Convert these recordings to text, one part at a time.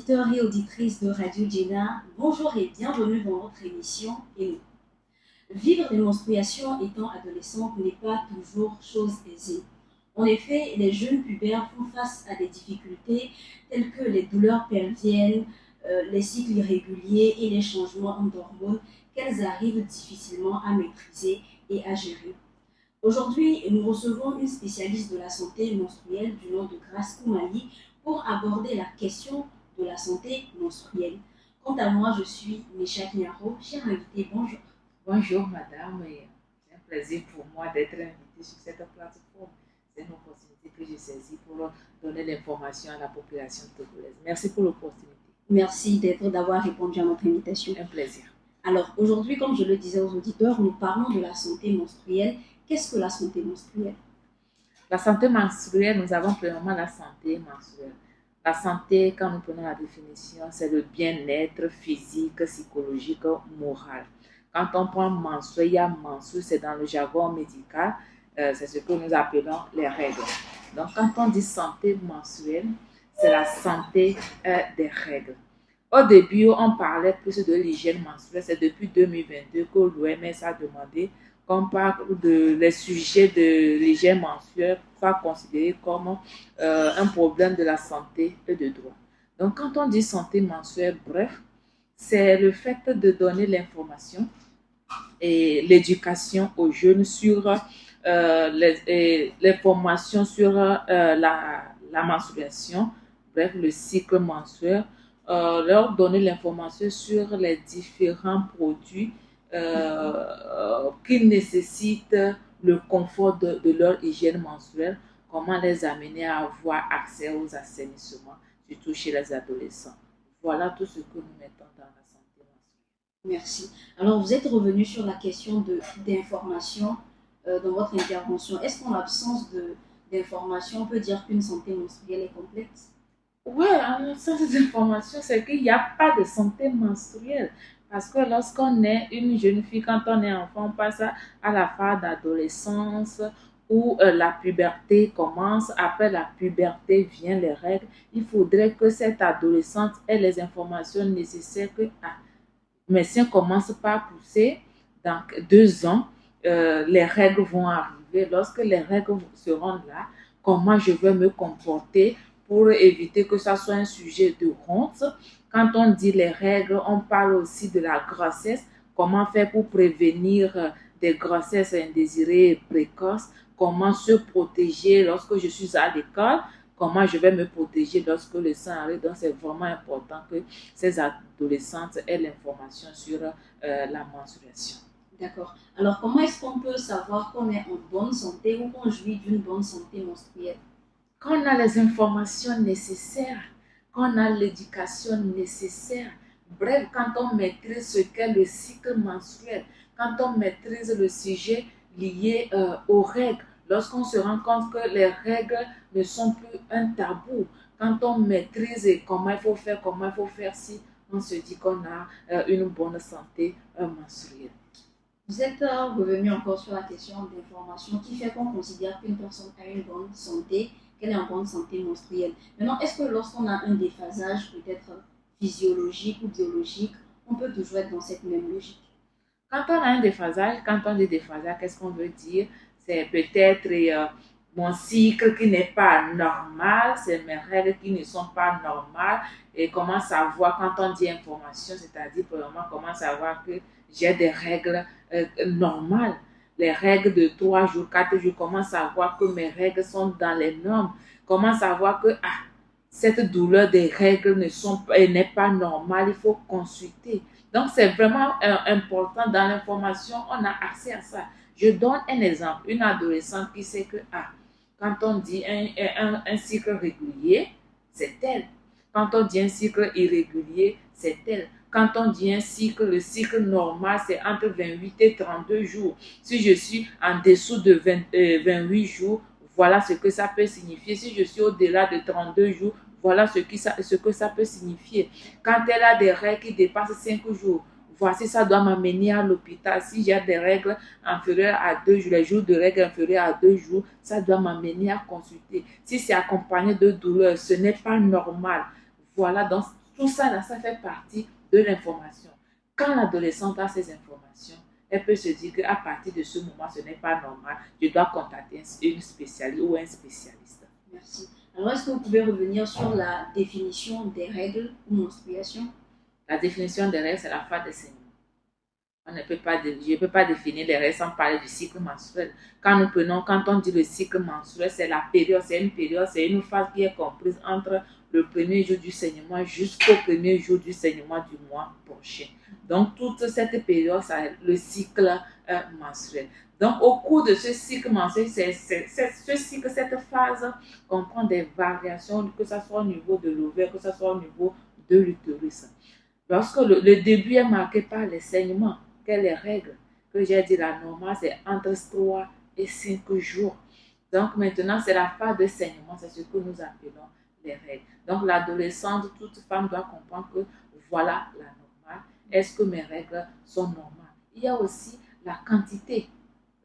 auditeurs et auditrices de Radio Djena, bonjour et bienvenue dans votre émission Et nous. Vivre des menstruations étant adolescente n'est pas toujours chose aisée. En effet, les jeunes pubères font face à des difficultés telles que les douleurs pelviennes, les cycles irréguliers et les changements d'hormones qu'elles arrivent difficilement à maîtriser et à gérer. Aujourd'hui, nous recevons une spécialiste de la santé menstruelle du nom de Grace Koumali pour aborder la question de la santé menstruelle. Quant à moi, je suis Mécha Nyaro. Chère invitée, bonjour. Bonjour madame, et c'est un plaisir pour moi d'être invitée sur cette plateforme. C'est une opportunité que j'ai saisie pour donner l'information à la population togolaise. Merci pour l'opportunité. Merci d'avoir répondu à notre invitation. Un plaisir. Alors aujourd'hui, comme je le disais aux auditeurs, nous parlons de la santé menstruelle. Qu'est-ce que la santé menstruelle? La santé menstruelle, nous avons premièrement la santé menstruelle. La santé, quand nous prenons la définition, c'est le bien-être physique, psychologique, moral. Quand on prend menstruel, il y a menstruel, c'est dans le jargon médical, c'est ce que nous appelons les règles. Donc quand on dit santé menstruelle, c'est la santé des règles. Au début, on parlait plus de l'hygiène menstruelle, c'est depuis 2022 que l'OMS a demandé qu'on parle les sujets de l'hygiène menstruelle soit considérés comme un problème de la santé et de droit. Donc quand on dit santé menstruelle, bref, c'est le fait de donner l'information et l'éducation aux jeunes sur les formations sur la menstruation, bref, le cycle menstruel, leur donner l'information sur les différents produits qui nécessitent le confort de leur hygiène menstruelle, comment les amener à avoir accès aux assainissements, surtout chez les adolescents. Voilà tout ce que nous mettons dans la santé menstruelle. Merci. Alors, vous êtes revenu sur la question d'information dans votre intervention. Est-ce qu'en l'absence d'information, on peut dire qu'une santé menstruelle est complexe? Oui, en l'absence d'information, c'est qu'il n'y a pas de santé menstruelle. Parce que lorsqu'on est une jeune fille, quand on est enfant, on passe à la phase d'adolescence où la puberté commence. Après la puberté viennent les règles. Il faudrait que cette adolescente ait les informations nécessaires que mes seins commencent par pousser. Dans 2 ans, les règles vont arriver. Lorsque les règles seront là, comment je vais me comporter pour éviter que ça soit un sujet de honte. Quand on dit les règles, on parle aussi de la grossesse. Comment faire pour prévenir des grossesses indésirées et précoces? Comment se protéger lorsque je suis à l'école? Comment je vais me protéger lorsque le sang arrive? Donc, c'est vraiment important que ces adolescentes aient l'information sur la menstruation. D'accord. Alors, comment est-ce qu'on peut savoir qu'on est en bonne santé ou qu'on jouit d'une bonne santé menstruelle? Quand on a les informations nécessaires, quand on a l'éducation nécessaire, bref, quand on maîtrise ce qu'est le cycle menstruel, quand on maîtrise le sujet lié aux règles, lorsqu'on se rend compte que les règles ne sont plus un tabou, quand on maîtrise comment il faut faire si on se dit qu'on a une bonne santé menstruelle. Vous êtes revenu encore sur la question d'information qui fait qu'on considère qu'une personne a une bonne santé, qu'elle est en bonne santé menstruelle. Maintenant, est-ce que lorsqu'on a un déphasage peut-être physiologique ou biologique, on peut toujours être dans cette même logique? Quand on a un déphasage, quand on dit déphasage, qu'est-ce qu'on veut dire? C'est peut-être mon cycle qui n'est pas normal, c'est mes règles qui ne sont pas normales. Et comment savoir, quand on dit information, c'est-à-dire vraiment comment savoir que j'ai des règles normales. Les règles de 3 jours, 4 jours, comment savoir que mes règles sont dans les normes. Comment savoir que cette douleur des règles n'est pas normale, il faut consulter. Donc, c'est vraiment important dans l'information, on a accès à ça. Je donne un exemple, une adolescente qui sait que quand on dit un cycle régulier, c'est elle. Quand on dit un cycle irrégulier, c'est elle. Quand on dit un cycle, le cycle normal, c'est entre 28 et 32 jours. Si je suis en dessous de 28 jours, voilà ce que ça peut signifier. Si je suis au-delà de 32 jours, voilà ce que ça peut signifier. Quand elle a des règles qui dépassent 5 jours, voici, ça doit m'amener à l'hôpital. Si j'ai des règles inférieures à 2 jours, les jours de règles inférieures à 2 jours, ça doit m'amener à consulter. Si c'est accompagné de douleur, ce n'est pas normal. Voilà, donc tout ça, là, ça fait partie de l'information. Quand l'adolescente a ces informations, elle peut se dire qu'à partir de ce moment, ce n'est pas normal. Je dois contacter une spécialiste ou un spécialiste. Merci. Alors, est-ce que vous pouvez revenir sur la définition des règles ou menstruation? La définition des règles, c'est la phase de saignement. Je ne peux pas définir les règles sans parler du cycle menstruel. Quand on dit le cycle menstruel, c'est la période, c'est une phase qui est comprise entre le premier jour du saignement jusqu'au premier jour du saignement du mois prochain. Donc, toute cette période, c'est le cycle menstruel. Donc, au cours de ce cycle menstruel, cette phase comprend des variations, que ce soit au niveau de l'ovaire, que ce soit au niveau de l'utérus. Lorsque le début est marqué par les saignements, les règles que j'ai dit, la normale, c'est entre 3 et 5 jours. Donc maintenant, c'est la phase de saignement, c'est ce que nous appelons les règles. Donc l'adolescente, toute femme doit comprendre que voilà la normale. Est-ce que mes règles sont normales? Il y a aussi la quantité.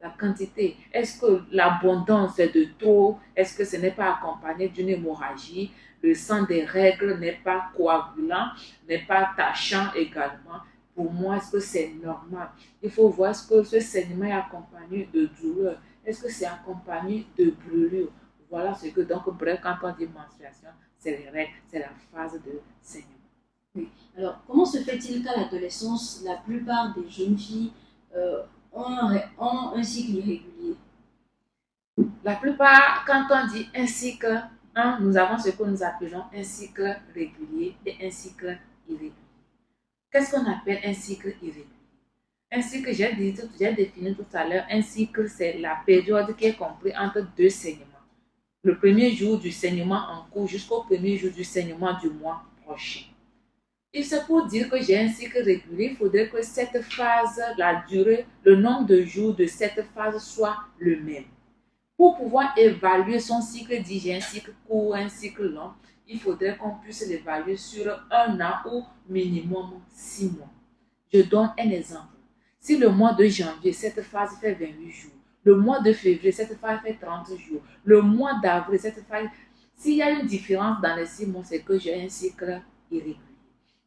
La quantité. Est-ce que l'abondance est de trop? Est-ce que ce n'est pas accompagné d'une hémorragie? Le sang des règles n'est pas coagulant, n'est pas tachant également. Pour moi, est-ce que c'est normal? Il faut voir, est-ce que ce saignement est accompagné de douleur? Est-ce que c'est accompagné de brûlure? Voilà ce que, donc, bref, quand on dit menstruation, c'est les règles, c'est la phase de saignement. Oui. Alors, comment se fait-il qu'à l'adolescence, la plupart des jeunes filles ont un cycle irrégulier? La plupart, quand on dit un cycle, nous avons ce que nous appelons un cycle régulier et un cycle irrégulier. Qu'est-ce qu'on appelle un cycle irrégulier? Un cycle, j'ai défini tout à l'heure, un cycle, c'est la période qui est comprise entre deux saignements. Le premier jour du saignement en cours jusqu'au premier jour du saignement du mois prochain. Et c'est pour dire que j'ai un cycle régulier, il faudrait que cette phase, la durée, le nombre de jours de cette phase soit le même. Pour pouvoir évaluer son cycle, dit j'ai un cycle court, un cycle long, il faudrait qu'on puisse l'évaluer sur 1 an ou minimum 6 mois. Je donne un exemple. Si le mois de janvier, cette phase fait 28 jours, le mois de février, cette phase fait 30 jours, le mois d'avril, cette phase... S'il y a une différence dans les 6 mois, c'est que j'ai un cycle irrégulier.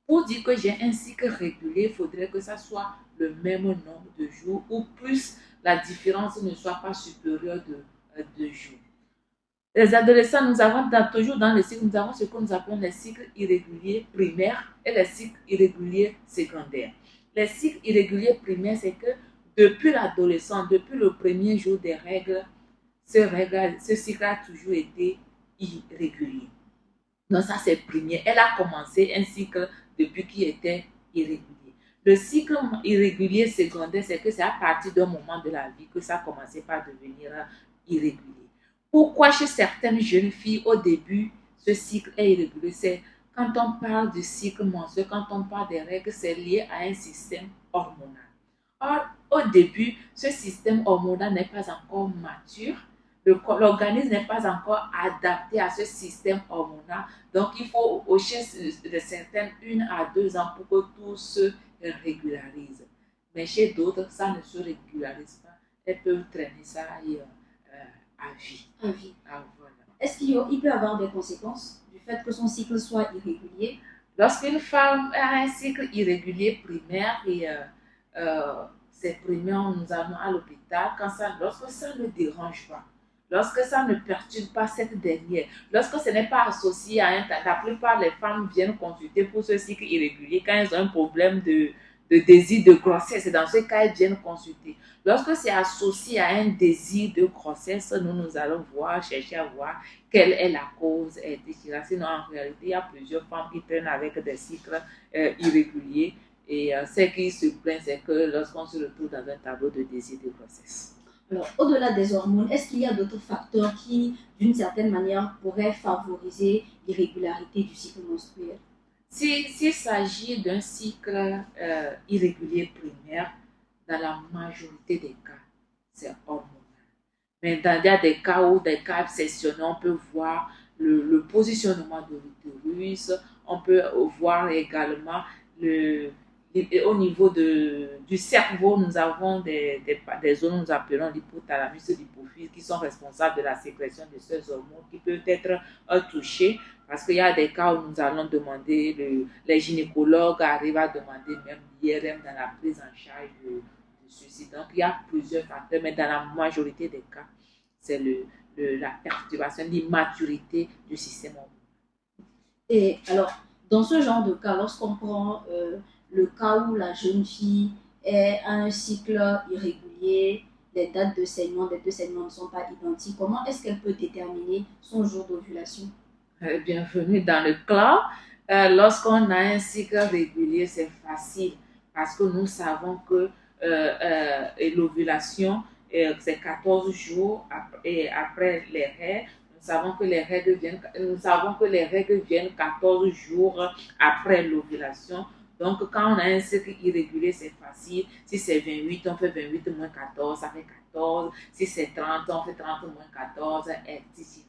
Pour dire que j'ai un cycle régulier, il faudrait que ça soit le même nombre de jours ou plus la différence ne soit pas supérieure de 2 jours. Les adolescents, nous avons toujours dans le cycle, nous avons ce que nous appelons les cycles irréguliers primaires et les cycles irréguliers secondaires. Les cycles irréguliers primaires, c'est que depuis l'adolescent, depuis le premier jour des règles, ce cycle a toujours été irrégulier. Donc ça, c'est primaire. Elle a commencé un cycle depuis qu'il était irrégulier. Le cycle irrégulier secondaire, c'est que c'est à partir d'un moment de la vie que ça a commencé par devenir irrégulier. Pourquoi chez certaines jeunes filles, au début, ce cycle est irrégulier? C'est quand on parle du cycle menstruel, quand on parle des règles, c'est lié à un système hormonal. Or, au début, ce système hormonal n'est pas encore mature. L'organisme n'est pas encore adapté à ce système hormonal. Donc, il faut, chez certaines, 1 à 2 ans pour que tout se régularise. Mais chez d'autres, ça ne se régularise pas. Elles peuvent traîner ça à vie. À vie. Voilà. Est-ce qu'il peut y avoir des conséquences du fait que son cycle soit irrégulier? Lorsqu'une femme a un cycle irrégulier primaire et c'est primaire, nous allons à l'hôpital, lorsque ça ne dérange pas, lorsque ça ne perturbe pas cette dernière, lorsque ce n'est pas associé à un cas, la plupart des femmes viennent consulter pour ce cycle irrégulier quand elles ont un problème de désir de grossesse. Dans ce cas, elles viennent consulter. Lorsque c'est associé à un désir de grossesse, nous allons chercher à voir quelle est la cause, etc. Sinon, en réalité, il y a plusieurs femmes qui traînent avec des cycles irréguliers. Et ce qui se plaint, c'est que lorsqu'on se retrouve dans un tableau de désir de grossesse. Alors, au-delà des hormones, est-ce qu'il y a d'autres facteurs qui, d'une certaine manière, pourraient favoriser l'irrégularité du cycle menstruel? S'il s'agit d'un cycle irrégulier primaire, dans la majorité des cas, c'est hormonal. Mais il y a des cas où, des cas exceptionnels, on peut voir le positionnement de l'utérus, on peut voir également Et au niveau du cerveau, nous avons des zones, nous appelons l'hypothalamus et l'hypophyse, qui sont responsables de la sécrétion de ces hormones qui peuvent être touchées. Parce qu'il y a des cas où nous allons demander, les gynécologues arrivent à demander même l'IRM dans la prise en charge de ceci. Donc, il y a plusieurs facteurs, mais dans la majorité des cas, c'est la perturbation, l'immaturité du système hormonal. Et alors, dans ce genre de cas, lorsqu'on prend le cas où la jeune fille a un cycle irrégulier, les dates de saignement des deux saignements ne sont pas identiques, comment est-ce qu'elle peut déterminer son jour d'ovulation? Bienvenue dans le club. Lorsqu'on a un cycle régulier, c'est facile parce que nous savons que l'ovulation, c'est 14 jours après les règles. Nous savons que les règles viennent 14 jours après l'ovulation. Donc, quand on a un cycle irrégulier, c'est facile. Si c'est 28, on fait 28 moins 14, ça fait 14. Si c'est 30, on fait 30 moins 14, etc.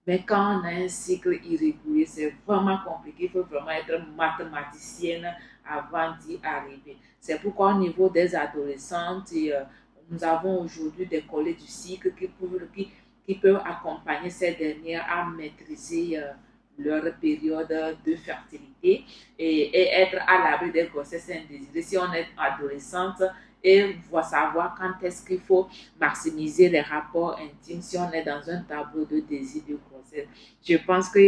Mais quand on a un cycle irrégulier, c'est vraiment compliqué. Il faut vraiment être mathématicienne avant d'y arriver. C'est pourquoi au niveau des adolescentes, nous avons aujourd'hui des collèges du cycle qui peuvent accompagner ces dernières à maîtriser leur période de fertilité et être à l'abri des grossesses indésirées. Si on est adolescente, et savoir quand est-ce qu'il faut maximiser les rapports intimes si on est dans un tableau de désir de grossesse. Je pense que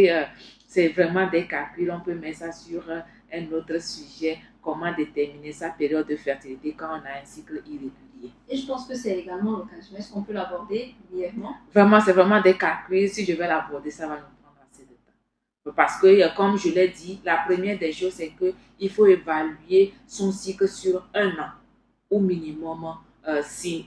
c'est vraiment des calculs, on peut mettre ça sur un autre sujet, comment déterminer sa période de fertilité quand on a un cycle irrégulier. Et je pense que c'est également l'occasion. Est-ce qu'on peut l'aborder brièvement? Vraiment, c'est vraiment des calculs. Si je vais l'aborder, ça va nous prendre assez de temps. Parce que, comme je l'ai dit, la première des choses, c'est qu'il faut évaluer son cycle sur un an. Au minimum 6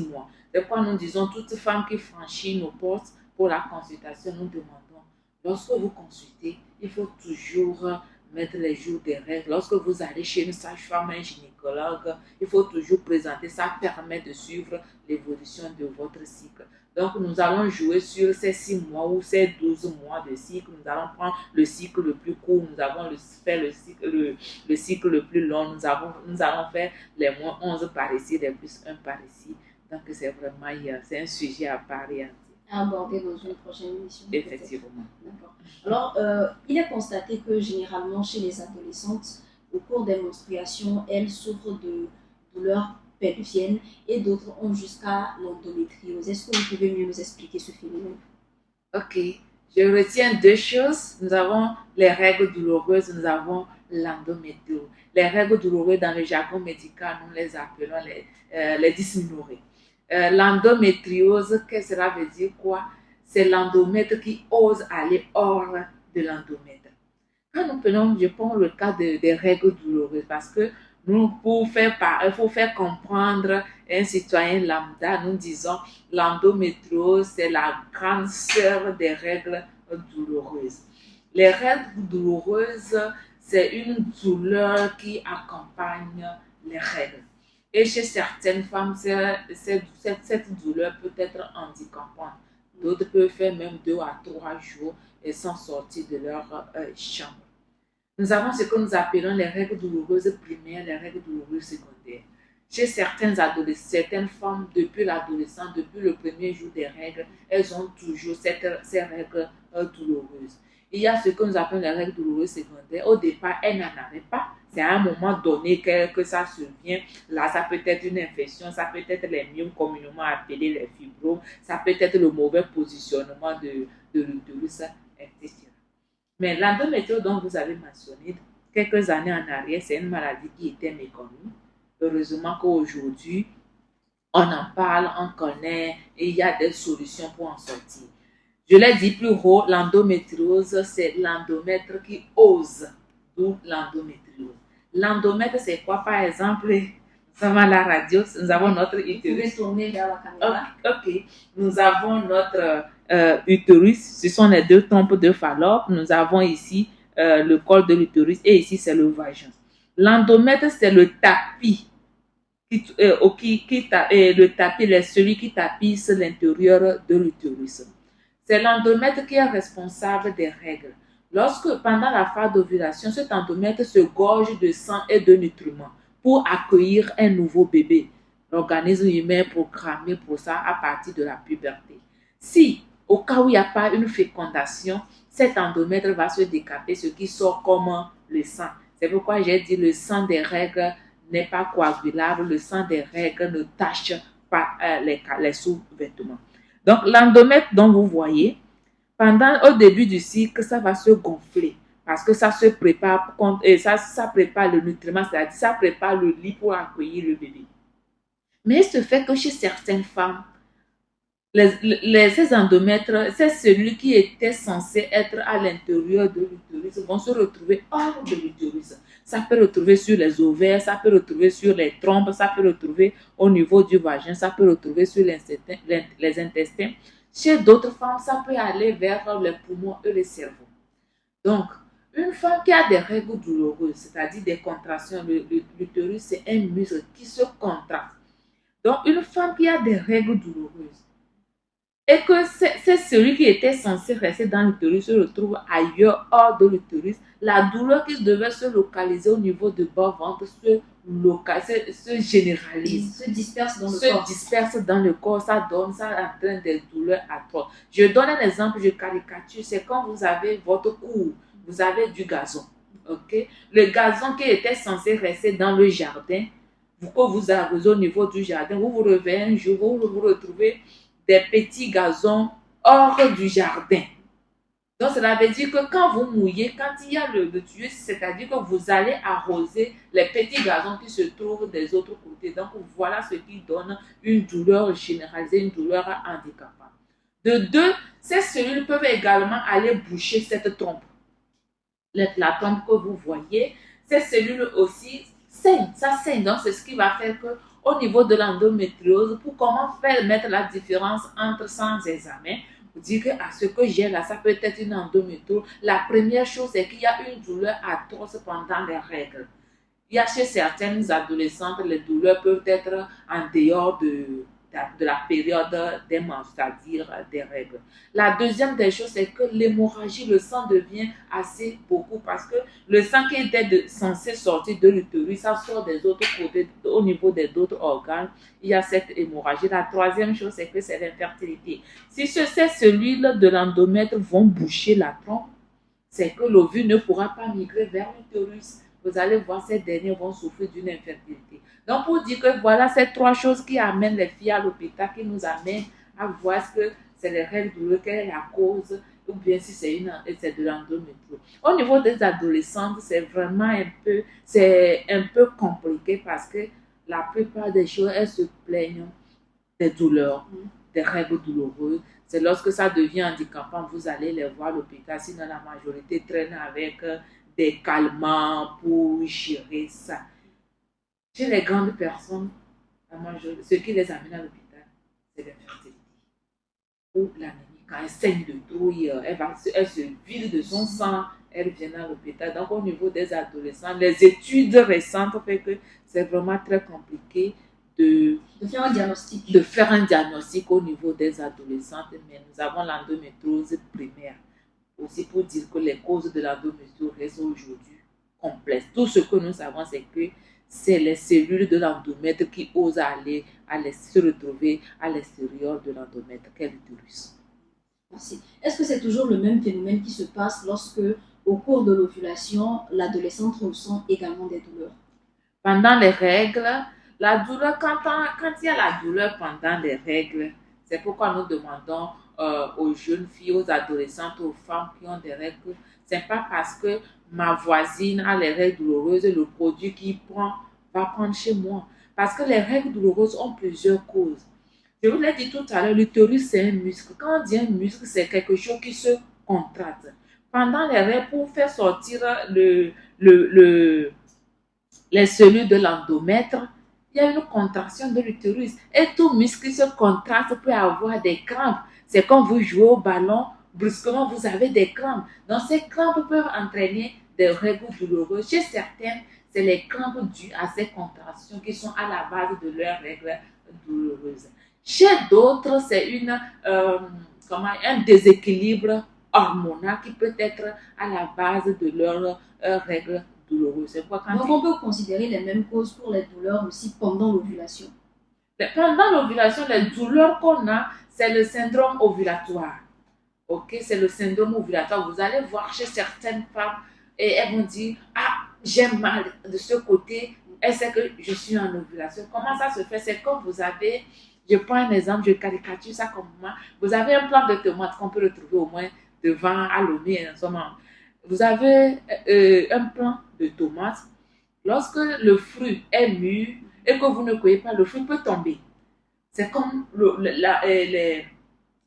mois. C'est pourquoi nous disons, toute femme qui franchit nos portes pour la consultation, nous demandons, lorsque vous consultez, il faut toujours mettre les jours des règles. Lorsque vous allez chez une sage-femme, un gynécologue, il faut toujours présenter. Ça permet de suivre l'évolution de votre cycle. Donc, nous allons jouer sur ces 6 mois ou ces 12 mois de cycle. Nous allons prendre le cycle le plus court. Nous allons faire le cycle le plus long. Nous allons faire les moins 11 par ici, les plus 1 par ici. Donc, c'est vraiment c'est un sujet à part entier. À aborder dans une prochaine émission. Effectivement. D'accord. Alors, il est constaté que généralement, chez les adolescentes, au cours des menstruations, elles souffrent de douleurs pelviennes et d'autres ont jusqu'à l'endométriose. Est-ce que vous pouvez mieux nous expliquer ce phénomène? Ok, je retiens deux choses. Nous avons les règles douloureuses, nous avons l'endométriose. Les règles douloureuses, dans le jargon médical, nous les appelons les dysménorrhées. L'endométriose, qu'est-ce que cela veut dire quoi? C'est l'endomètre qui ose aller hors de l'endomètre. Quand je prends le cas des règles douloureuses, parce que il faut faire comprendre un citoyen lambda, nous disons l'endométriose, c'est la grande sœur des règles douloureuses. Les règles douloureuses, c'est une douleur qui accompagne les règles. Et chez certaines femmes, cette douleur peut être handicapante. D'autres peuvent faire même 2 à 3 jours et sans sortir de leur chambre. Nous avons ce que nous appelons les règles douloureuses primaires, les règles douloureuses secondaires. Chez certaines femmes, depuis l'adolescence, depuis le premier jour des règles, elles ont toujours ces règles douloureuses. Il y a ce que nous appelons les règles douloureuses secondaires. Au départ, elles n'en avaient pas. C'est à un moment donné que ça survient. Là, ça peut être une infection, ça peut être les myomes communément appelés les fibromes, ça peut être le mauvais positionnement de l'utérus, etc. Mais l'endométriose dont vous avez mentionné quelques années en arrière, c'est une maladie qui était méconnue. Heureusement qu'aujourd'hui, on en parle, on connaît et il y a des solutions pour en sortir. Je l'ai dit plus haut, l'endométriose, c'est l'endomètre qui ose, d'où l'endométriose. L'endomètre, c'est quoi? Par exemple, nous sommes à la radio, nous avons notre utérus. Vous pouvez tourner vers la caméra. Ok, nous avons notre utérus, ce sont les deux trompes de Fallope. Nous avons ici le col de l'utérus et ici c'est le vagin. L'endomètre, c'est le tapis. Le tapis, celui qui tapisse l'intérieur de l'utérus. C'est l'endomètre qui est responsable des règles. Pendant la phase d'ovulation, cet endomètre se gorge de sang et de nutriments pour accueillir un nouveau bébé. L'organisme humain est programmé pour ça à partir de la puberté. Si, au cas où il n'y a pas une fécondation, cet endomètre va se décaper, ce qui sort comme le sang. C'est pourquoi j'ai dit le sang des règles n'est pas coagulable, le sang des règles ne tache pas les sous-vêtements. Donc, l'endomètre dont vous voyez, au début du cycle, ça va se gonfler parce que ça se prépare, ça prépare le nutriment, c'est-à-dire ça prépare le lit pour accueillir le bébé. Mais il se fait que chez certaines femmes, ces endomètres, ces cellules qui étaient censées être à l'intérieur de l'utérus vont se retrouver hors de l'utérus. Ça peut retrouver sur les ovaires, ça peut retrouver sur les trompes, ça peut retrouver au niveau du vagin, ça peut retrouver sur les intestins. Chez d'autres femmes, ça peut aller vers les poumons et le cerveau. Donc, une femme qui a des règles douloureuses, c'est-à-dire des contractions, l'utérus, c'est un muscle qui se contracte. Donc, une femme qui a des règles douloureuses, et que c'est celui qui était censé rester dans l'utérus se retrouve ailleurs, hors de l'utérus, la douleur qui devait se localiser au niveau du bas-ventre se généralise, se disperse dans le corps, ça entraîne des douleurs atroces. Je donne un exemple, je caricature, c'est quand vous avez votre cour, vous avez du gazon, ok? Le gazon qui était censé rester dans le jardin, quand vous arrosez au niveau du jardin, vous vous réveillez un jour, vous vous retrouvez des petits gazons hors du jardin. Donc, cela veut dire que quand vous mouillez, quand il y a le tuyau, c'est-à-dire que vous allez arroser les petits gazons qui se trouvent des autres côtés. Donc, voilà ce qui donne une douleur généralisée, une douleur handicapante. De deux, ces cellules peuvent également aller boucher cette trompe. La trompe que vous voyez, ces cellules aussi saignent, ça saigne. Donc, c'est ce qui va faire que au niveau de l'endométriose, pour comment mettre la différence entre sans examen, vous dire que ce que j'ai là, ça peut être une endométriose. La première chose, c'est qu'il y a une douleur atroce pendant les règles. Il y a chez certaines adolescentes, les douleurs peuvent être en dehors de la période des menses, c'est-à-dire des règles. La deuxième des choses, c'est que l'hémorragie, le sang devient assez beaucoup parce que le sang qui était censé sortir de l'utérus, ça sort des autres côtés, au niveau des autres organes, il y a cette hémorragie. La troisième chose, c'est que c'est l'infertilité. Si ces cellules de l'endomètre vont boucher la trompe, c'est que l'ovule ne pourra pas migrer vers l'utérus. Vous allez voir, ces derniers vont souffrir d'une infertilité. Donc, pour dire que voilà ces trois choses qui amènent les filles à l'hôpital, qui nous amènent à voir ce que c'est les règles douloureuses, quelle est la cause, ou bien si c'est de l'endométriose. Au niveau des adolescentes, c'est vraiment un peu compliqué parce que la plupart des choses, elles se plaignent des douleurs, des règles douloureuses. C'est lorsque ça devient handicapant, vous allez les voir à l'hôpital. Sinon, la majorité traîne avec des calmants pour gérer ça. Chez les grandes personnes, la majorité, ce qui les amène à l'hôpital, c'est l'infertilité ou l'anémie. Quand elle saigne de tout, elle se vide de son sang, elle vient à l'hôpital. Donc, au niveau des adolescents, les études récentes font que c'est vraiment très compliqué de faire un diagnostic au niveau des adolescentes, mais nous avons l'endométriose primaire. Aussi pour dire que les causes de l'endométriose restent aujourd'hui complexes. Tout ce que nous savons, c'est que c'est les cellules de l'endomètre qui osent aller se retrouver à l'extérieur de l'endomètre, qu'est l'utérus. Merci. Est-ce que c'est toujours le même phénomène qui se passe lorsque, au cours de l'ovulation, l'adolescente ressent également des douleurs? Pendant les règles, la douleur, quand il y a la douleur pendant les règles, c'est pourquoi nous demandons aux jeunes filles, aux adolescentes, aux femmes qui ont des règles, c'est pas parce que ma voisine a les règles douloureuses, le produit qu'il prend va prendre chez moi. Parce que les règles douloureuses ont plusieurs causes. Je vous l'ai dit tout à l'heure, l'utérus c'est un muscle. Quand on dit un muscle, c'est quelque chose qui se contracte. Pendant les règles, pour faire sortir les cellules de l'endomètre, il y a une contraction de l'utérus. Et tout muscle qui se contracte peut avoir des crampes. C'est quand vous jouez au ballon, brusquement vous avez des crampes. Donc ces crampes peuvent entraîner des règles douloureuses. Chez certaines, c'est les crampes dues à ces contractions qui sont à la base de leurs règles douloureuses. Chez d'autres, c'est un déséquilibre hormonal qui peut être à la base de leurs règles douloureuses. C'est pourquoi quand Donc, on peut considérer les mêmes causes pour les douleurs aussi pendant l'ovulation. pendant l'ovulation, les douleurs qu'on a, c'est le syndrome ovulatoire. Ok, c'est le syndrome ovulatoire. Vous allez voir chez certaines femmes et elles vont dire, ah, j'ai mal de ce côté. Elle sait que je suis en ovulation. Comment ça se fait? C'est comme vous avez, je prends un exemple, je caricature ça comme moi. Vous avez un plant de tomate qu'on peut retrouver au moins devant à Lomé en ce moment. Vous avez un plant de tomate. Lorsque le fruit est mûr et que vous ne cueillez pas, le fruit peut tomber. C'est comme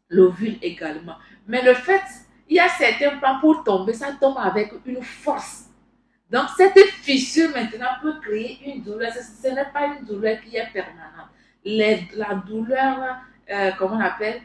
l'ovule également. Mais le fait, il y a certains plans pour tomber, ça tombe avec une force. Donc, cette fissure maintenant peut créer une douleur. Ce n'est pas une douleur qui est permanente. La douleur, comment on appelle,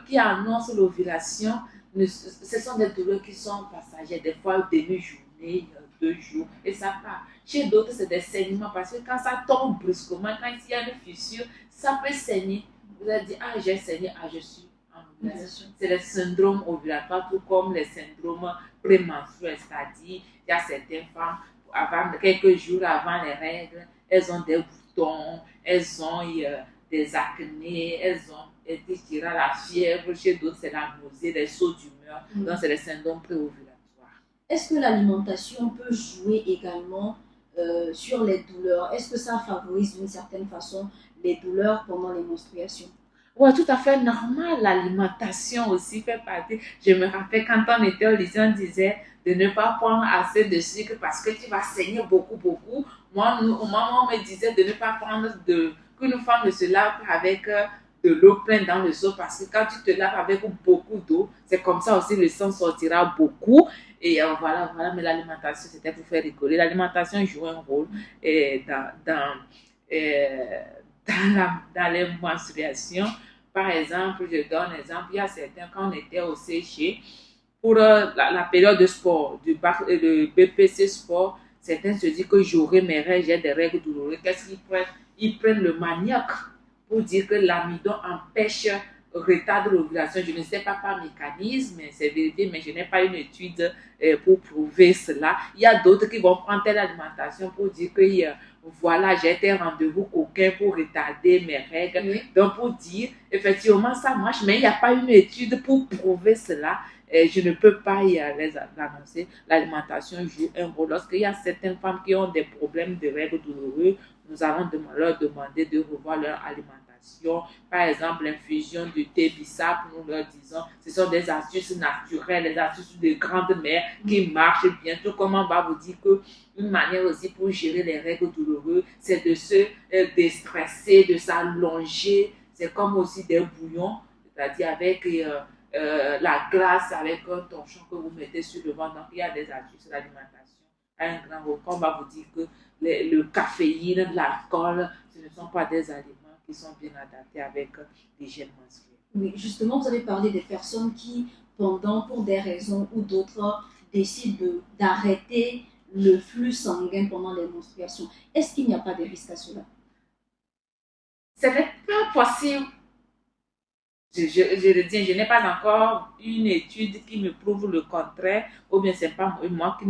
qui annonce l'ovulation, ce sont des douleurs qui sont passagères, des fois demi-journée, 2 jours, et ça part. Chez d'autres, c'est des saignements parce que quand ça tombe brusquement, quand il y a une fissure, ça peut saigner. Vous allez dire, ah, j'ai saigné, ah, je suis en ovulation. C'est le syndrome ovulatoire, tout comme les syndromes prémenstruels, c'est-à-dire, il y a certaines femmes, quelques jours avant les règles, elles ont des boutons, elles ont des acnés, elles ont la fièvre. Chez d'autres, c'est la nausée, les sauts d'humeur. Donc, c'est le syndrome préovulatoire. Est-ce que l'alimentation peut jouer également sur les douleurs? Est-ce que ça favorise d'une certaine façon les douleurs pendant les menstruations? Oui, tout à fait normal. L'alimentation aussi fait partie. Je me rappelle quand on était au lycée, on disait de ne pas prendre assez de sucre parce que tu vas saigner beaucoup, beaucoup. Moi, maman me disait de ne pas prendre qu'une femme ne se lave pas avec de l'eau pleine dans le seau parce que quand tu te laves avec beaucoup d'eau, c'est comme ça aussi le sang sortira beaucoup. Et voilà, mais l'alimentation, c'était pour faire rigoler. L'alimentation joue un rôle dans les menstruations. Par exemple, je donne un exemple, il y a certains, quand on était au CG, pour la période de sport, le BPC sport, certains se disent que j'aurai mes règles, j'ai des règles douloureuses. Qu'est-ce qu'ils prennent? Ils prennent le manioc pour dire que l'amidon empêche retard de l'ovulation. Je ne sais pas par mécanisme, c'est vérifié, mais je n'ai pas une étude pour prouver cela. Il y a d'autres qui vont prendre telle alimentation pour dire que voilà, j'ai été rendez-vous coquin pour retarder mes règles. Oui. Donc, pour dire, effectivement, ça marche, mais il n'y a pas une étude pour prouver cela. Je ne peux pas les annoncer. L'alimentation joue un rôle. Lorsqu'il y a certaines femmes qui ont des problèmes de règles douloureuses, nous allons leur demander de revoir leur alimentation. Par exemple, l'infusion du thé bissap, nous leur disons, ce sont des astuces naturelles, des astuces de grande-mère qui marchent bien. Tout comme on va vous dire que une manière aussi pour gérer les règles douloureuses, c'est de se déstresser, de s'allonger. C'est comme aussi des bouillons, c'est-à-dire avec la glace, avec un torchon que vous mettez sur le ventre. Donc, il y a des astuces d'alimentation à un grand rôle. On va vous dire que le caféine, l'alcool, ce ne sont pas des aliments qui sont bien adaptés avec l'hygiène menstruelle. Oui, justement, vous avez parlé des personnes qui, pour des raisons ou d'autres, décident d'arrêter le flux sanguin pendant les menstruations. Est-ce qu'il n'y a pas de risque à cela? Ce n'est pas possible. Je le dis, je n'ai pas encore une étude qui me prouve le contraire, ou bien c'est pas moi qui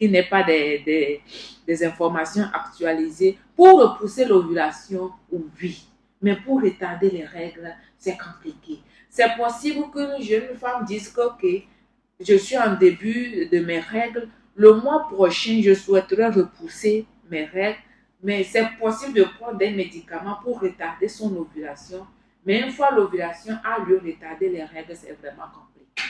n'ai pas des informations actualisées. Pour repousser l'ovulation, oui, mais pour retarder les règles, c'est compliqué. C'est possible qu'une jeune femme dise que ok, je suis en début de mes règles, le mois prochain, je souhaiterais repousser mes règles, mais c'est possible de prendre des médicaments pour retarder son ovulation. Mais une fois l'ovulation a lieu, retarder les règles, c'est vraiment compliqué.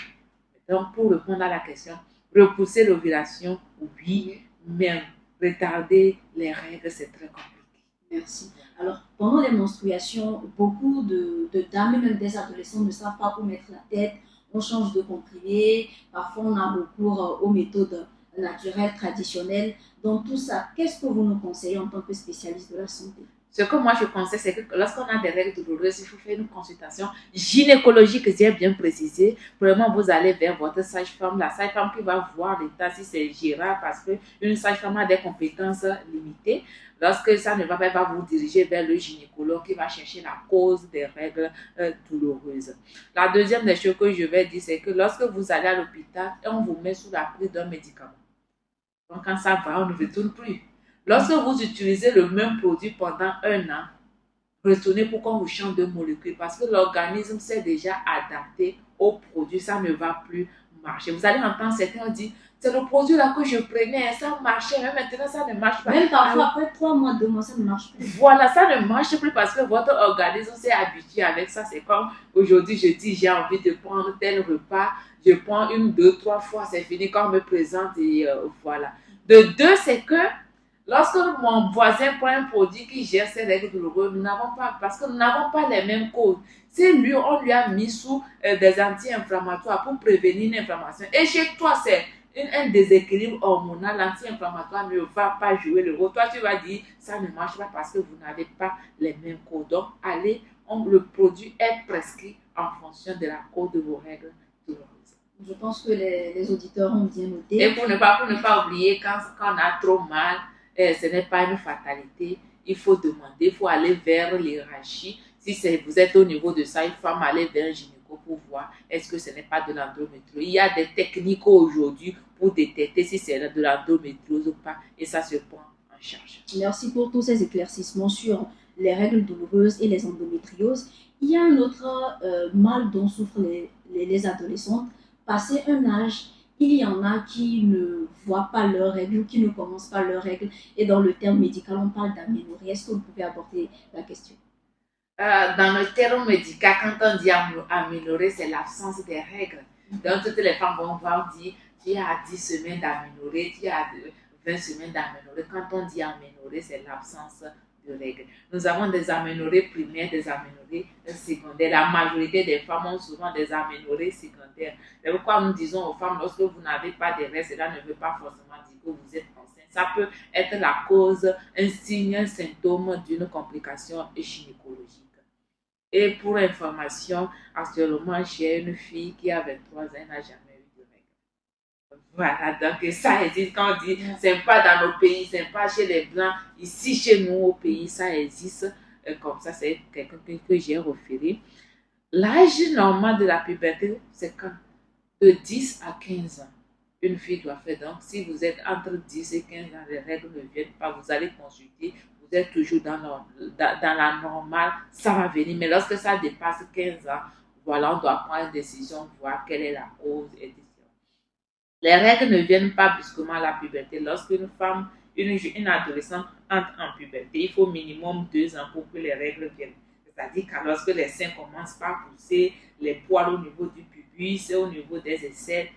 Donc, pour répondre à la question, repousser l'ovulation, oui, mais retarder les règles, c'est très compliqué. Merci. Alors, pendant les menstruations, beaucoup de dames et même des adolescents ne savent pas où mettre la tête. On change de comprimé. Parfois, on a recours aux méthodes naturelles, traditionnelles. Dans tout ça, qu'est-ce que vous nous conseillez en tant que spécialiste de la santé? Ce que moi je conseille, c'est que lorsqu'on a des règles douloureuses, il faut faire une consultation gynécologique, j'ai bien précisé. Premièrement, vous allez vers votre sage-femme, la sage-femme qui va voir l'état si c'est gérable parce qu'une sage-femme a des compétences limitées. Lorsque ça ne va pas, elle va vous diriger vers le gynécologue qui va chercher la cause des règles douloureuses. La deuxième des choses que je vais dire, c'est que lorsque vous allez à l'hôpital, on vous met sous la prise d'un médicament. Donc quand ça va, on ne retourne plus. Lorsque vous utilisez le même produit pendant un an, retournez pour qu'on vous change de molécule parce que l'organisme s'est déjà adapté au produit, ça ne va plus marcher. Vous allez entendre certains dire, c'est le produit là que je prenais, ça marchait, mais maintenant ça ne marche pas. Même parfois, après 3 mois, 2 mois, ça ne marche plus. Voilà, ça ne marche plus parce que votre organisme s'est habitué avec ça. C'est comme aujourd'hui, je dis, j'ai envie de prendre tel repas, je prends 1, 2, 3 fois, c'est fini, quand on me présente et voilà. De deux, c'est que lorsque mon voisin prend un produit qui gère ses règles douloureuses, nous n'avons pas, parce que nous n'avons pas les mêmes causes. C'est lui, on lui a mis sous des anti-inflammatoires pour prévenir une inflammation. Et chez toi, c'est un déséquilibre hormonal, l'anti-inflammatoire ne va pas jouer le rôle. Toi, tu vas dire, ça ne marche pas parce que vous n'avez pas les mêmes causes. Donc, allez, le produit est prescrit en fonction de la cause de vos règles douloureuses. Je pense que les auditeurs ont bien noté. Et pour ne pas oublier, quand on a trop mal, ce n'est pas une fatalité. Il faut demander, il faut aller vers l'hierarchie. Si vous êtes au niveau de ça, il faut aller vers un gynéco pour voir est-ce que ce n'est pas de l'endométriose. Il y a des techniques aujourd'hui pour détecter si c'est de l'endométriose ou pas. Et ça se prend en charge. Merci pour tous ces éclaircissements sur les règles douloureuses et les endométrioses. Il y a un autre mal dont souffrent les adolescentes. Passé un âge, il y en a qui ne voient pas leurs règles ou qui ne commencent pas leurs règles. Et dans le terme médical, on parle d'aménorrhée. Est-ce que vous pouvez aborder la question? Dans le terme médical, quand on dit aménorrhée, c'est l'absence des règles. Donc, toutes les femmes vont dire tu as 10 semaines d'aménorrhée, tu as 20 semaines d'aménorrhée. Quand on dit aménorrhée, c'est l'absence de règles. Nous avons des aménorrhées primaires, des aménorrhées secondaires. La majorité des femmes ont souvent des aménorrhées secondaires. C'est pourquoi nous disons aux femmes, lorsque vous n'avez pas de règles, cela ne veut pas forcément dire que vous êtes enceinte. Ça peut être la cause, un signe, un symptôme d'une complication gynécologique. Et pour information, actuellement, j'ai une fille qui a 23 ans, elle n'a jamais eu de règles. Voilà, donc ça existe. Quand on dit, c'est pas dans nos pays, c'est pas chez les Blancs, ici chez nous au pays, ça existe. Comme ça, c'est quelqu'un que j'ai référé. L'âge normal de la puberté, c'est quand? De 10 à 15 ans. Une fille doit faire. Donc, si vous êtes entre 10 et 15 ans, les règles ne viennent pas, vous allez consulter. Vous êtes toujours dans la normale, ça va venir. Mais lorsque ça dépasse 15 ans, voilà, on doit prendre une décision, voir quelle est la cause, etc. Les règles ne viennent pas brusquement à la puberté. Lorsqu'une femme, une adolescente entre en puberté, il faut minimum 2 ans pour que les règles viennent. C'est-à-dire que lorsque les seins commencent par pousser, les poils au niveau du pubis, au niveau des aisselles,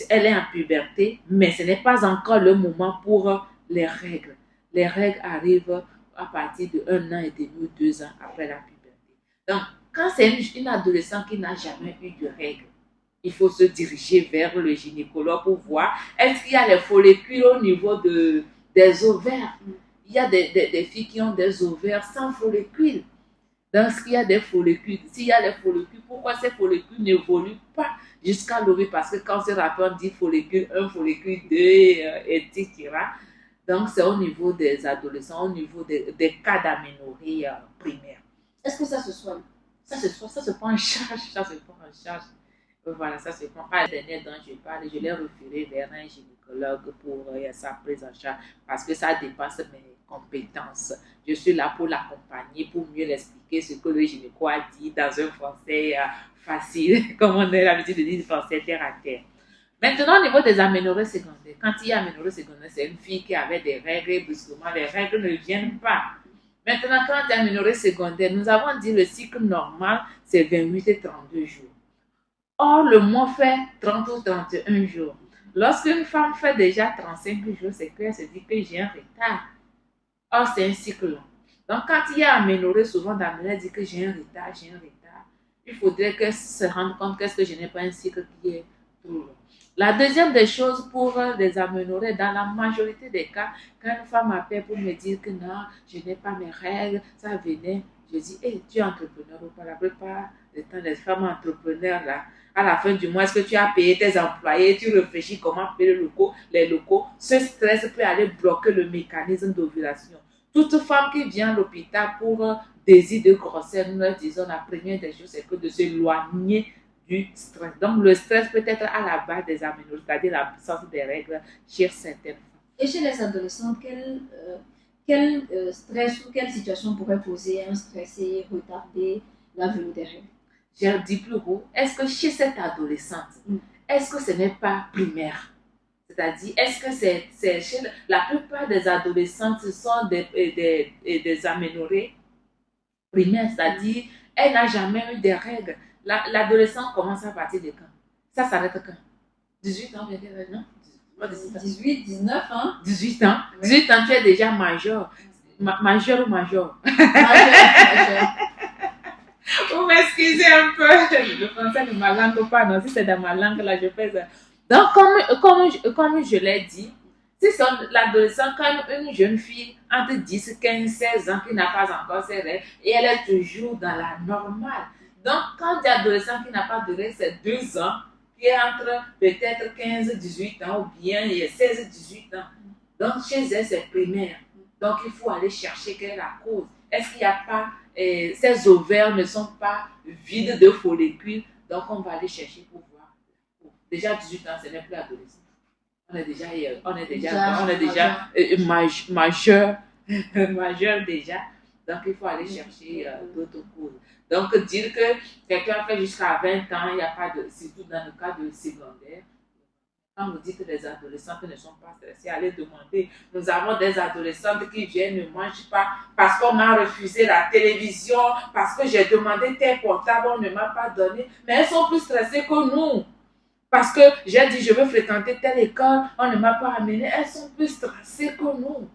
elle est en puberté, mais ce n'est pas encore le moment pour les règles. Les règles arrivent à partir de 1 an et demi ou 2 ans après la puberté. Donc, quand c'est une adolescente qui n'a jamais eu de règles, il faut se diriger vers le gynécologue pour voir est-ce qu'il y a les follicules au niveau des ovaires. Il y a des filles qui ont des ovaires sans follicules. Donc, s'il y a des follicules, s'il y a les follicules, pourquoi ces follicules n'évoluent pas jusqu'à l'ovaire? Parce que quand on se rappelle, on dit follicule 1, follicule 2, etc. Donc, c'est au niveau des adolescents, au niveau des cas d'aménorrhée primaire. Est-ce que ça se soigne? Ça se prend en charge, ça se prend en charge. Voilà, ça se prend pas. La dernière dont je parle, je l'ai référé vers un gynécologue pour sa prise en charge parce que ça dépasse mes compétences. Je suis là pour l'accompagner, pour mieux l'expliquer ce que le gynéco a dit dans un français facile, comme on a l'habitude de dire français terre à terre. Maintenant, au niveau des aménorrhées secondaires, quand il y a aménorrhée secondaire, c'est une fille qui avait des règles et brusquement, les règles ne viennent pas. Maintenant, quand il y a aménorrhée secondaire, nous avons dit le cycle normal, c'est 28 et 32 jours. Or, le mois fait 30 ou 31 jours. Lorsqu'une femme fait déjà 35 jours, c'est qu'elle se dit que j'ai un retard. Or, c'est un cycle long. Donc, quand il y a aménorrhée, souvent, elle dit que j'ai un retard. Il faudrait qu'elle se rende compte que je n'ai pas un cycle qui est trop long. La deuxième des choses pour les améliorer, dans la majorité des cas, quand une femme m'appelle pour me dire que non, je n'ai pas mes règles, ça venait, je dis, hey, tu es entrepreneur ou pas? La plupart du temps, les femmes entrepreneurs, là, à la fin du mois, est-ce que tu as payé tes employés? Tu réfléchis comment payer les locaux. Ce stress peut aller bloquer le mécanisme d'ovulation. Toute femme qui vient à l'hôpital pour désir de grossesse, nous leur disons la première des choses, c'est que de s'éloigner du stress. Donc, le stress peut être à la base des aménorrhées, c'est-à-dire l'absence des règles chez certaines femmes. Et chez les adolescentes, quel stress ou quelle situation pourrait poser un stress et retarder la venue des règles? J'ai dit plus haut, est-ce que chez cette adolescente, est-ce que ce n'est pas primaire? C'est-à-dire, est-ce que c'est chez la plupart des adolescentes, ce sont des aménorrhées primaires, c'est-à-dire, elle n'a jamais eu des règles. L'adolescent commence à partir de quand? Ça s'arrête quand? 18 ans, non? 18, 19 ans. 18 ans. 18 ans, tu es déjà majeur. Majeur ou major? Majeur. Vous m'excusez un peu. Le français de ma langue ou pas, non, si c'est dans ma langue, là, je fais ça. Donc, comme je l'ai dit, si c'est l'adolescent, quand une jeune fille entre 10, 15, 16 ans qui n'a pas encore ses règles et elle est toujours dans la normale. Donc, quand il y a adolescent qui n'a pas de règles, c'est 2 ans, qui est entre peut-être 15, 18 ans ou bien 16, 18 ans. Donc, chez elle, c'est primaire. Donc, il faut aller chercher quelle est la cause. Est-ce qu'il n'y a pas, ces ovaires ne sont pas vides de follicules? Donc, on va aller chercher pour voir. Déjà, 18 ans, ce n'est plus adolescent. On est déjà majeur, majeur déjà. Donc, il faut aller chercher d'autres causes. Donc, dire que quelqu'un fait jusqu'à 20 ans, il n'y a pas de, surtout dans le cas de secondaire. Quand on dit que les adolescentes ne sont pas stressées, allez demander. Nous avons des adolescentes qui viennent ne mangent pas parce qu'on m'a refusé la télévision, parce que j'ai demandé tel portable, on ne m'a pas donné. Mais elles sont plus stressées que nous. Parce que j'ai dit, je veux fréquenter telle école, on ne m'a pas amené. Elles sont plus stressées que nous.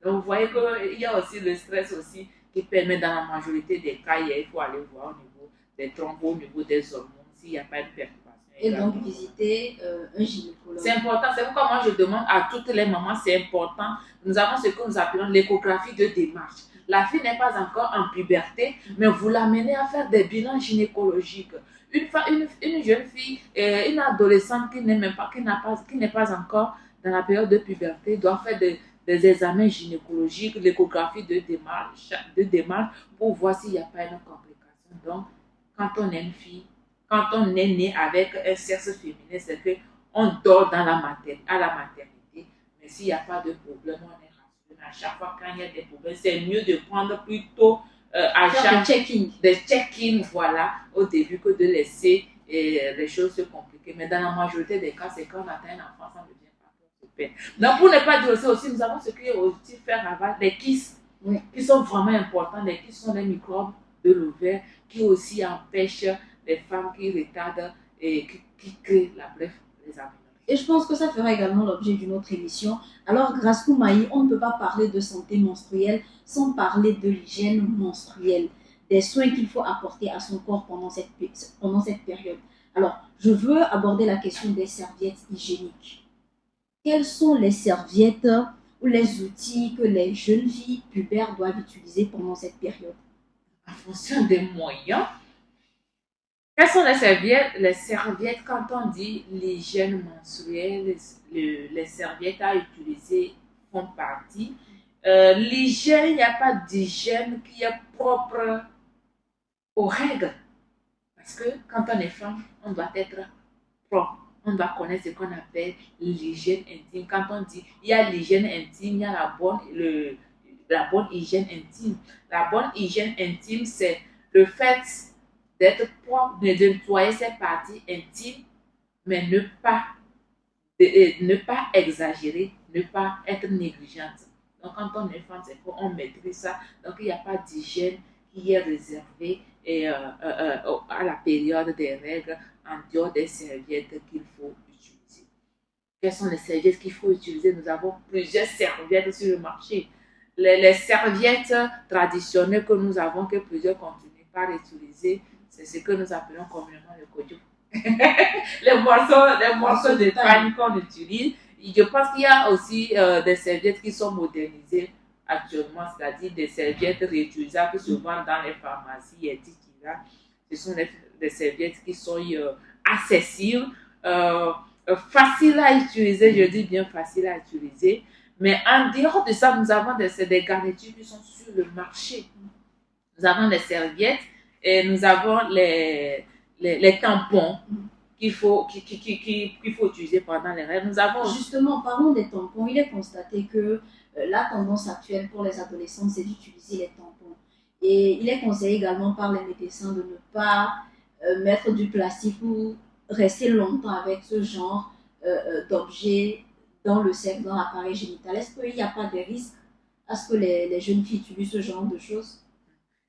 Donc, vous voyez qu'il y a aussi le stress aussi qui permet dans la majorité des cas, il faut aller voir au niveau des thrombos, au niveau des hormones, s'il n'y a pas de perturbation. Et donc, visiter un gynécologue. C'est important. C'est pourquoi moi, je demande à toutes les mamans, c'est important. Nous avons ce que nous appelons l'échographie de démarche. La fille n'est pas encore en puberté, mais vous l'amenez à faire des bilans gynécologiques. Une jeune fille, une adolescente qui n'est même pas, qui n'est pas encore dans la période de puberté, doit faire des examens gynécologiques, l'échographie de démarche pour voir s'il n'y a pas une complication. Donc, quand on est une fille, quand on est né avec un sexe féminin, c'est qu'on dort à la maternité, mais s'il n'y a pas de problème, on est rassuré. À chaque fois quand il y a des problèmes, c'est mieux de prendre plutôt des check-in, voilà, au début que de laisser les choses se compliquer. Mais dans la majorité des cas, c'est quand on atteint un enfant, ça ne devient pas super. Donc, pour ne pas dire aussi, nous avons ce qui est aussi faire avoir des kystes, qui sont vraiment importants. Les kystes sont des microbes de l'ovaire qui aussi empêchent les femmes qui retardent et qui créent la bref, les aménorrhées. Et je pense que ça fera également l'objet d'une autre émission. Alors, Grâce Koumaï, on ne peut pas parler de santé menstruelle sans parler de l'hygiène menstruelle, des soins qu'il faut apporter à son corps pendant cette période. Alors, je veux aborder la question des serviettes hygiéniques. Quelles sont les serviettes ou les outils que les jeunes filles pubères doivent utiliser pendant cette période? En fonction des moyens. Quelles sont les serviettes? Les serviettes, quand on dit l'hygiène menstruelle, les serviettes à utiliser font partie. L'hygiène, il n'y a pas d'hygiène qui est propre aux règles. Parce que quand on est femme, on doit être propre. On doit connaître ce qu'on appelle l'hygiène intime. Quand on dit il y a l'hygiène intime, il y a la bonne hygiène intime. La bonne hygiène intime, c'est le fait d'être propre, de nettoyer ses parties intimes, mais ne pas exagérer, ne pas être négligente. Donc, quand on est femme, c'est qu'on maîtrise ça. Donc, il n'y a pas d'hygiène qui est réservée à la période des règles en dehors des serviettes qu'il faut utiliser. Quelles sont les serviettes qu'il faut utiliser? Nous avons plusieurs serviettes sur le marché. Les serviettes traditionnelles que nous avons, que plusieurs continuent par utiliser, c'est ce que nous appelons communément le kojo. les morceaux de pagne qu'on utilise. Je pense qu'il y a aussi des serviettes qui sont modernisées actuellement, c'est-à-dire des serviettes réutilisables qui se vendent dans les pharmacies, etc. Ce sont des serviettes qui sont accessibles, faciles à utiliser, je dis bien faciles à utiliser. Mais en dehors de ça, nous avons des garnitures qui sont sur le marché. Nous avons les serviettes et nous avons les tampons qu'il faut utiliser pendant les règles. Nous avons justement, parlons des tampons. Il est constaté que la tendance actuelle pour les adolescents, c'est d'utiliser les tampons. Et il est conseillé également par les médecins de ne pas mettre du plastique ou rester longtemps avec ce genre d'objet dans le sexe, dans l'appareil génital. Est-ce qu'il n'y a pas de risque à ce que les jeunes filles utilisent ce genre de choses?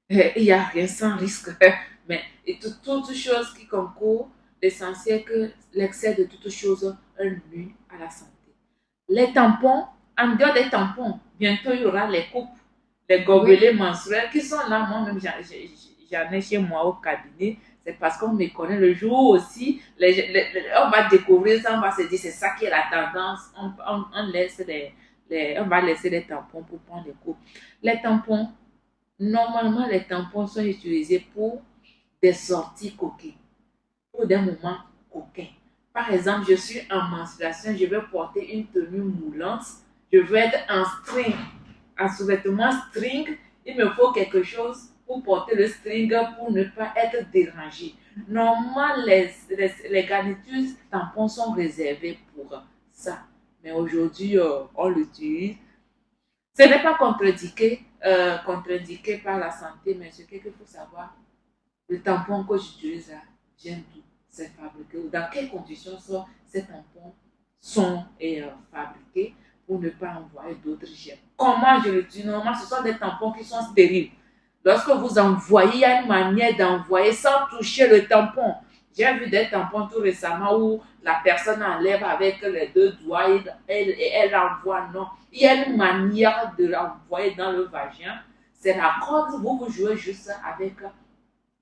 Il n'y a rien sans risque. Mais toute chose qui concourt, l'essentiel que l'excès de toutes choses nuit à la santé. Les tampons, en dehors des tampons, bientôt il y aura les coupes, les gobelets menstruels qui sont là. Moi-même, j'en ai chez moi au cabinet. C'est parce qu'on me connaît le jour aussi. On va découvrir ça, on va se dire c'est ça qui est la tendance. On va laisser les tampons pour prendre les coupes. Les tampons, normalement, les tampons sont utilisés pour des sorties coquines, pour des moments coquins. Par exemple, je suis en menstruation, je vais porter une tenue moulante, je veux être en string, en sous-vêtement string, il me faut quelque chose pour porter le string pour ne pas être dérangé. Normalement, les garnitures tampons sont réservées pour ça. Mais aujourd'hui, on l'utilise. Ce n'est pas contre-indiqué par la santé, mais ce qu'il faut savoir, le tampon que j'utilise là, vient d'où c'est fabriqué, ou dans quelles conditions ces tampons sont fabriqués pour ne pas envoyer d'autres germes. Comment je le dis? Normalement, ce sont des tampons qui sont stériles. Lorsque vous envoyez, il y a une manière d'envoyer sans toucher le tampon. J'ai vu des tampons tout récemment où la personne enlève avec les deux doigts et elle envoie. Non, il y a une manière de l'envoyer dans le vagin. C'est la corde, vous jouez juste avec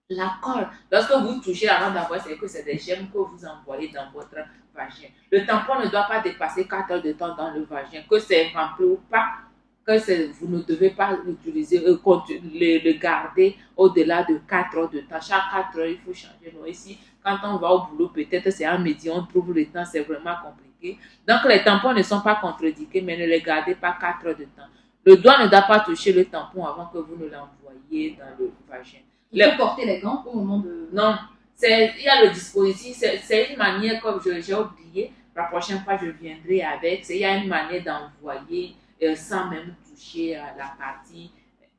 la colle. Lorsque vous touchez avant d'envoyer, c'est que c'est des gemmes que vous envoyez dans votre vagin. Le tampon ne doit pas dépasser 4 heures de temps dans le vagin, que c'est rempli ou pas, vous ne devez pas l'utiliser, le garder au-delà de 4 heures de temps. Chaque 4 heures, il faut changer. Donc ici, quand on va au boulot, peut-être c'est un midi, on trouve le temps, c'est vraiment compliqué. Donc les tampons ne sont pas contre-indiqués, mais ne les gardez pas 4 heures de temps. Le doigt ne doit pas toucher le tampon avant que vous ne l'envoyiez dans le vagin. Il faut porter les gants au moment de... Non, il y a le dispositif, c'est une manière, comme j'ai oublié, la prochaine fois je viendrai avec, il y a une manière d'envoyer sans même toucher à la partie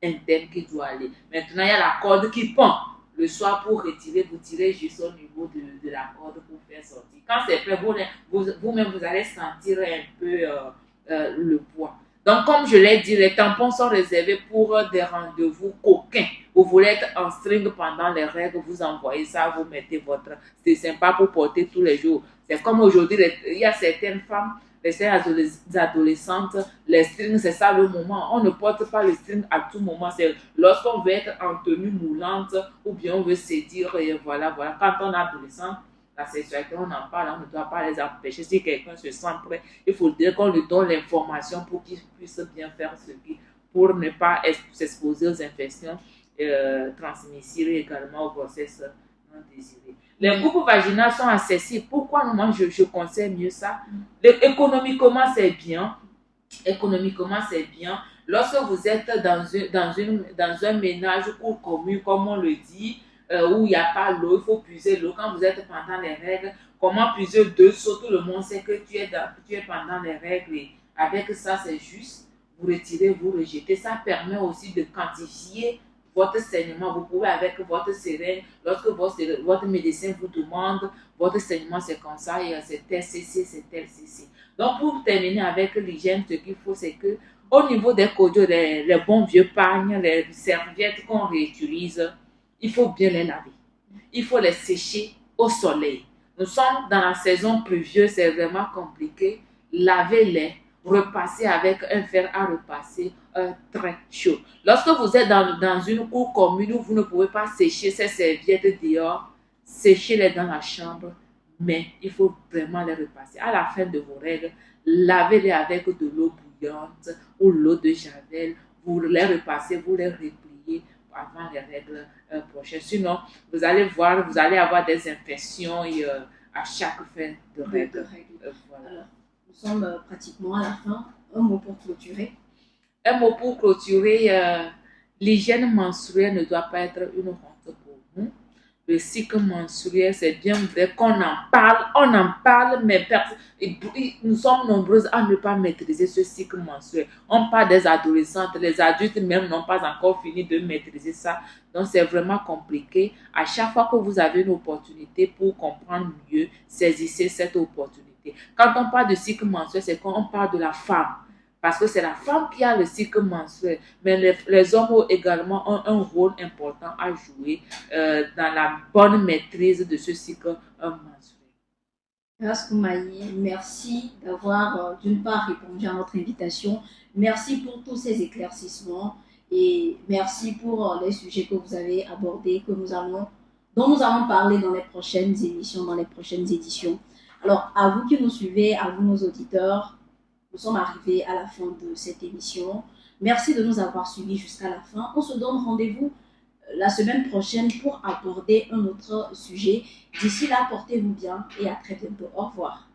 interne qui doit aller. Maintenant, il y a la corde qui pend. Le soir, pour retirer, vous tirez juste au niveau de la corde pour faire sortir. Quand c'est prêt, vous-même, vous allez sentir un peu le poids. Donc, comme je l'ai dit, les tampons sont réservés pour des rendez-vous coquins. Vous voulez être en string pendant les règles, vous envoyez ça, vous mettez votre... C'est sympa pour porter tous les jours. C'est comme aujourd'hui, il y a certaines femmes, les adolescentes, les strings, c'est ça le moment. On ne porte pas le string à tout moment. C'est lorsqu'on veut être en tenue moulante ou bien on veut se dire, et voilà. Quand on est adolescent, la sexualité, on en parle, on ne doit pas les empêcher. Si quelqu'un se sent prêt, il faut dire qu'on lui donne l'information pour qu'il puisse bien faire ce qu'il, pour ne pas s'exposer aux infections transmissibles et également aux grossesses non désirées. Les coupes vaginales sont accessibles. Pourquoi moi je conseille mieux ça? Économiquement, c'est bien. Économiquement, c'est bien. Lorsque vous êtes dans un ménage ou commune, comme on le dit, où il n'y a pas l'eau, il faut puiser l'eau. Quand vous êtes pendant les règles, comment puiser 2 seaux? Tout le monde sait que tu es pendant les règles. Et avec ça, c'est juste. Vous retirez, vous rejetez. Ça permet aussi de quantifier votre saignement. Vous pouvez avec votre seringue, lorsque votre médecin vous demande, votre saignement c'est comme ça, et c'est tel cc, c'est tel cc. Donc pour terminer avec l'hygiène, ce qu'il faut c'est que au niveau des codios, les bons vieux pagnes, les serviettes qu'on réutilise, il faut bien les laver. Il faut les sécher au soleil. Nous sommes dans la saison pluvieuse, c'est vraiment compliqué. Lavez-les, repassez avec un fer à repasser très chaud. Lorsque vous êtes dans une cour commune où vous ne pouvez pas sécher ces serviettes dehors, séchez-les dans la chambre, mais il faut vraiment les repasser. À la fin de vos règles, lavez-les avec de l'eau bouillante ou l'eau de javel. Vous les repassez, vous les repliez avant les règles prochaines. Sinon, vous allez voir, vous allez avoir des infections à chaque fin de règles. Voilà. Alors, nous sommes pratiquement à la fin. Un mot pour clôturer. Un mot pour clôturer, l'hygiène menstruelle ne doit pas être une honte pour nous. Le cycle menstruel, c'est bien vrai qu'on en parle, mais nous sommes nombreuses à ne pas maîtriser ce cycle menstruel. On parle des adolescentes, les adultes même n'ont pas encore fini de maîtriser ça. Donc c'est vraiment compliqué. À chaque fois que vous avez une opportunité pour comprendre mieux, saisissez cette opportunité. Quand on parle de cycle menstruel, c'est quand on parle de la femme. Parce que c'est la femme qui a le cycle menstruel. Mais les hommes ont également un rôle important à jouer dans la bonne maîtrise de ce cycle menstruel. Grâce Koumaï, merci d'avoir d'une part répondu à notre invitation. Merci pour tous ces éclaircissements et merci pour les sujets que vous avez abordés, dont nous allons parler dans les prochaines émissions, dans les prochaines éditions. Alors, à vous qui nous suivez, à vous nos auditeurs, nous sommes arrivés à la fin de cette émission. Merci de nous avoir suivis jusqu'à la fin. On se donne rendez-vous la semaine prochaine pour aborder un autre sujet. D'ici là, portez-vous bien et à très bientôt. Au revoir.